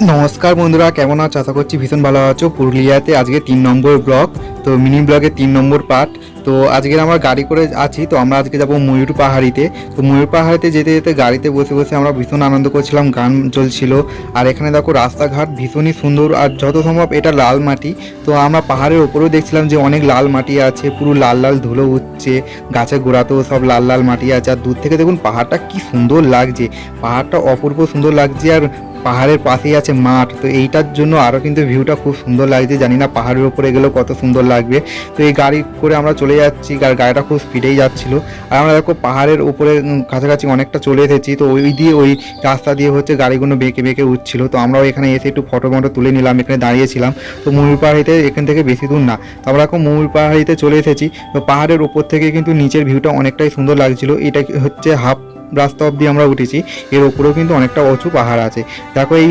নমস্কার বন্ধুরা, কেমন আছো? আশা করছি ভীষণ ভালো আছো। পুরুলিয়াতে আজকে 3 নম্বর ব্লগ, তো মিনি ব্লগের 3 নম্বর পার্ট। তো আজকের আমরা গাড়ি করে আছি, তো আমরা আজকে যাব ময়ূর পাহাড়িতে। তো ময়ূর পাহাড়িতে যেতে যেতে গাড়িতে বসে বসে আমরা ভীষণ আনন্দ করছিলাম, গান চলছিল। আর এখানে দেখো রাস্তাঘাট ভীষণই সুন্দর, আর যত সম্ভব এটা লাল মাটি। তো আমরা পাহাড়ের ওপরেও দেখছিলাম যে অনেক লাল মাটি আছে, পুরো লাল লাল ধুলো উঠছে, গাছের গোড়াতেও সব লাল লাল মাটি আছে। আর দূর থেকে দেখুন পাহাড়টা কি সুন্দর লাগছে, পাহাড়টা অপূর্ব সুন্দর লাগছে। আর পাহাড়ের পাশেই আছে মাঠ, তো এইটার জন্য আরও কিন্তু ভিউটা খুব সুন্দর লাগছে। জানি না পাহাড়ের উপরে গেলেও কত সুন্দর লাগবে। তো এই গাড়ি করে আমরা চলে যাচ্ছি, আর গাড়িটা খুব স্পিডেই যাচ্ছিল। আর আমরা দেখো পাহাড়ের উপরে কাছাকাছি অনেকটা চলে এসেছি। তো ওই রাস্তা দিয়ে হচ্ছে গাড়িগুলো বেঁকে বেঁকে উঠছিল। তো আমরাও এখানে এসে একটু ফটো মটো তুলে নিলাম, এখানে দাঁড়িয়েছিলাম। তো ময়ূর পাহাড়িতে এখান থেকে বেশি দূর না, তো আমরা এখন ময়ূর পাহাড়িতে চলে এসেছি। তো পাহাড়ের উপর থেকে কিন্তু নিচের ভিউটা অনেকটাই সুন্দর লাগছিল। এটা হচ্ছে হাফ রাস্তা অবধি আমরা উঠেছি, এর উপরেও কিন্তু অনেকটা উঁচু পাহাড় আছে। দেখো এই